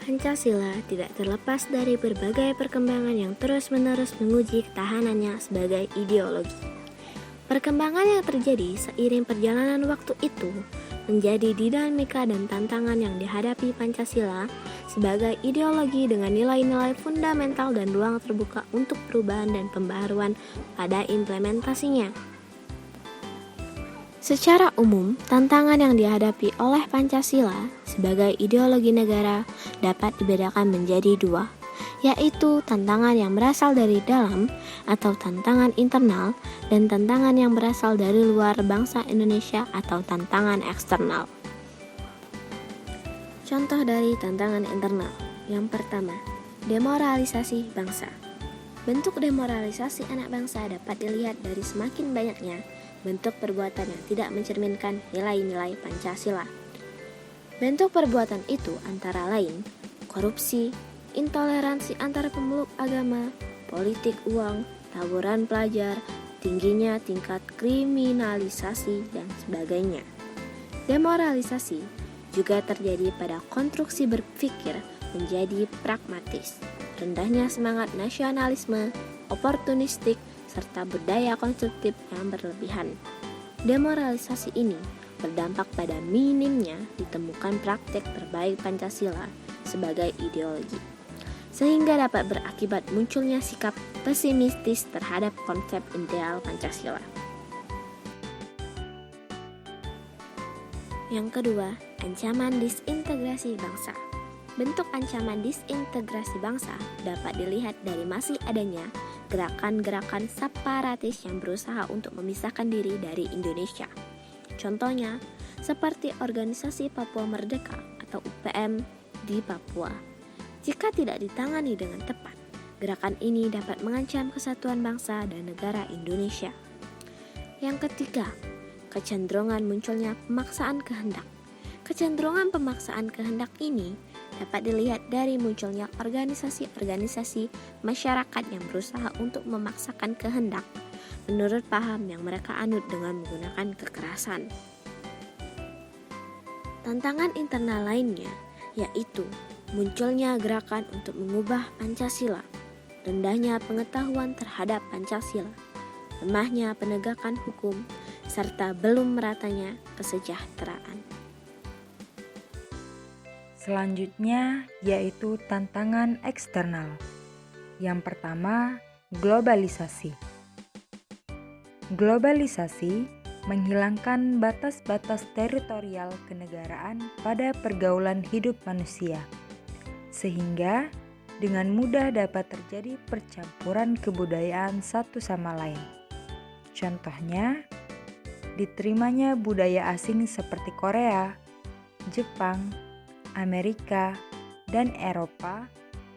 Pancasila tidak terlepas dari berbagai perkembangan yang terus-menerus menguji ketahanannya sebagai ideologi. Perkembangan yang terjadi seiring perjalanan waktu itu menjadi dinamika dan tantangan yang dihadapi Pancasila sebagai ideologi dengan nilai-nilai fundamental dan ruang terbuka untuk perubahan dan pembaharuan pada implementasinya. Secara umum, tantangan yang dihadapi oleh Pancasila sebagai ideologi negara dapat dibedakan menjadi dua, yaitu tantangan yang berasal dari dalam atau tantangan internal dan tantangan yang berasal dari luar bangsa Indonesia atau tantangan eksternal. Contoh dari tantangan internal. Yang pertama, demoralisasi bangsa. Bentuk demoralisasi anak bangsa dapat dilihat dari semakin banyaknya bentuk perbuatan yang tidak mencerminkan nilai-nilai Pancasila. Bentuk perbuatan itu antara lain korupsi, intoleransi antar pemeluk agama, politik uang, tawuran pelajar, tingginya tingkat kriminalisasi, dan sebagainya. Demoralisasi juga terjadi pada konstruksi berpikir menjadi pragmatis, rendahnya semangat nasionalisme, oportunistik, serta budaya konstruktif yang berlebihan. Demoralisasi ini berdampak pada minimnya ditemukan praktek terbaik Pancasila sebagai ideologi, sehingga dapat berakibat munculnya sikap pesimistis terhadap konsep ideal Pancasila. Yang kedua, ancaman disintegrasi bangsa. Bentuk ancaman disintegrasi bangsa dapat dilihat dari masih adanya gerakan-gerakan separatis yang berusaha untuk memisahkan diri dari Indonesia. Contohnya, seperti organisasi Papua Merdeka atau UPM di Papua. Jika tidak ditangani dengan tepat, gerakan ini dapat mengancam kesatuan bangsa dan negara Indonesia. Yang ketiga, kecenderungan munculnya pemaksaan kehendak. Kecenderungan pemaksaan kehendak ini dapat dilihat dari munculnya organisasi-organisasi masyarakat yang berusaha untuk memaksakan kehendak menurut paham yang mereka anut dengan menggunakan kekerasan. Tantangan internal lainnya yaitu munculnya gerakan untuk mengubah Pancasila, rendahnya pengetahuan terhadap Pancasila, lemahnya penegakan hukum, serta belum meratanya kesejahteraan. Selanjutnya yaitu tantangan eksternal. Yang pertama, globalisasi. Globalisasi menghilangkan batas-batas teritorial kenegaraan pada pergaulan hidup manusia, sehingga dengan mudah dapat terjadi percampuran kebudayaan satu sama lain. Contohnya, diterimanya budaya asing seperti Korea, Jepang, Amerika, dan Eropa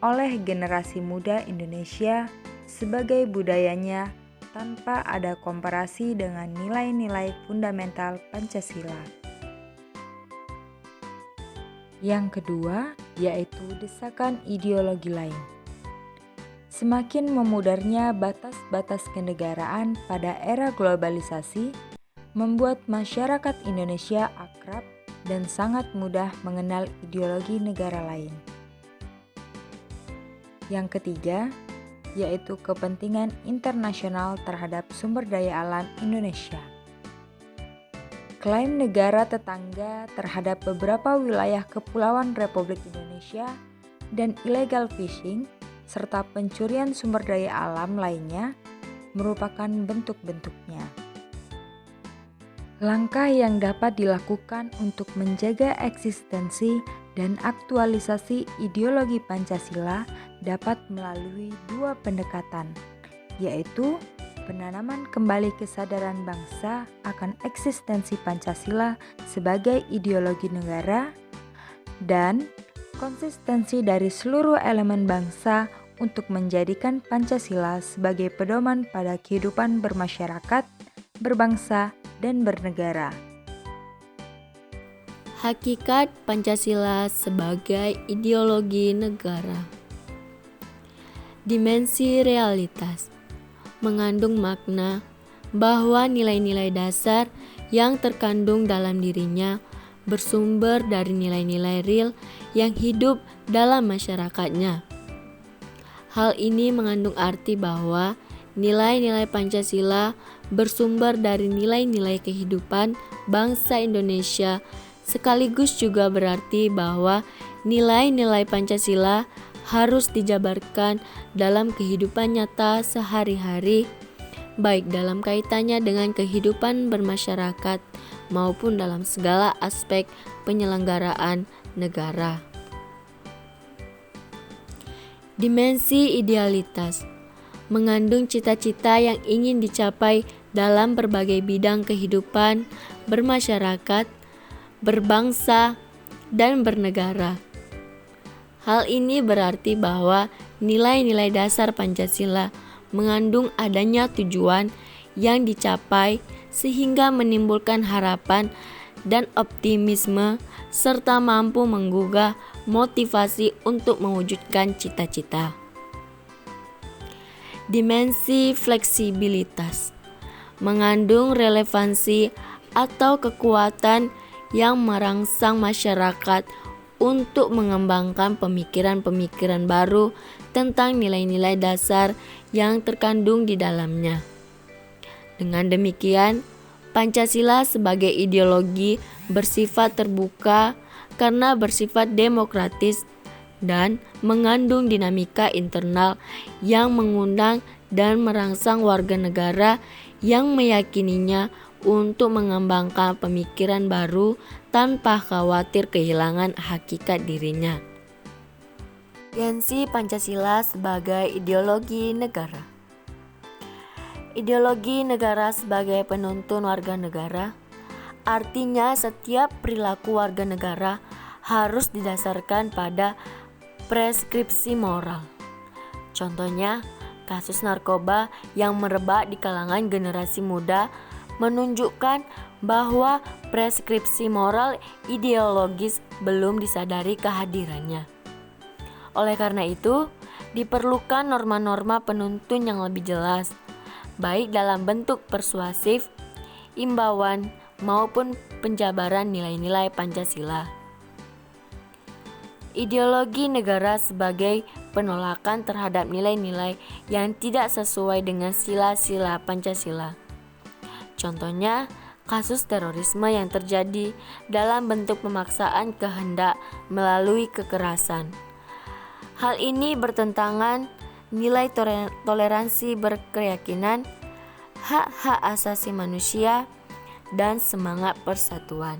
oleh generasi muda Indonesia sebagai budayanya tanpa ada komparasi dengan nilai-nilai fundamental Pancasila. Yang kedua, yaitu desakan ideologi lain. Semakin memudarnya batas-batas kenegaraan pada era globalisasi membuat masyarakat Indonesia akrab dan sangat mudah mengenal ideologi negara lain. Yang ketiga, yaitu kepentingan internasional terhadap sumber daya alam Indonesia. Klaim negara tetangga terhadap beberapa wilayah kepulauan Republik Indonesia dan illegal fishing serta pencurian sumber daya alam lainnya merupakan bentuk-bentuknya. Langkah yang dapat dilakukan untuk menjaga eksistensi dan aktualisasi ideologi Pancasila dapat melalui dua pendekatan, yaitu penanaman kembali kesadaran bangsa akan eksistensi Pancasila sebagai ideologi negara dan konsistensi dari seluruh elemen bangsa untuk menjadikan Pancasila sebagai pedoman pada kehidupan bermasyarakat, berbangsa, dan bernegara. Hakikat Pancasila sebagai ideologi negara. Dimensi realitas mengandung makna bahwa nilai-nilai dasar yang terkandung dalam dirinya bersumber dari nilai-nilai real yang hidup dalam masyarakatnya. Hal ini mengandung arti bahwa nilai-nilai Pancasila bersumber dari nilai-nilai kehidupan bangsa Indonesia, sekaligus juga berarti bahwa nilai-nilai Pancasila harus dijabarkan dalam kehidupan nyata sehari-hari, baik dalam kaitannya dengan kehidupan bermasyarakat maupun dalam segala aspek penyelenggaraan negara. Dimensi idealitas mengandung cita-cita yang ingin dicapai dalam berbagai bidang kehidupan bermasyarakat, berbangsa, dan bernegara. Hal ini berarti bahwa nilai-nilai dasar Pancasila mengandung adanya tujuan yang dicapai sehingga menimbulkan harapan dan optimisme serta mampu menggugah motivasi untuk mewujudkan cita-cita. Dimensi fleksibilitas mengandung relevansi atau kekuatan yang merangsang masyarakat untuk mengembangkan pemikiran-pemikiran baru tentang nilai-nilai dasar yang terkandung di dalamnya. Dengan demikian, Pancasila sebagai ideologi bersifat terbuka karena bersifat demokratis dan mengandung dinamika internal yang mengundang dan merangsang warga negara yang meyakininya untuk mengembangkan pemikiran baru tanpa khawatir kehilangan hakikat dirinya. Urgensi Pancasila sebagai ideologi negara. Ideologi negara sebagai penuntun warga negara, artinya setiap perilaku warga negara harus didasarkan pada preskripsi moral. Contohnya, kasus narkoba yang merebak di kalangan generasi muda menunjukkan bahwa preskripsi moral ideologis belum disadari kehadirannya. Oleh karena itu, diperlukan norma-norma penuntun yang lebih jelas, baik dalam bentuk persuasif, imbauan, maupun penjabaran nilai-nilai Pancasila. Ideologi negara sebagai penolakan terhadap nilai-nilai yang tidak sesuai dengan sila-sila Pancasila. Contohnya, kasus terorisme yang terjadi dalam bentuk pemaksaan kehendak melalui kekerasan. Hal ini bertentangan nilai toleransi berkeyakinan, hak-hak asasi manusia, dan semangat persatuan.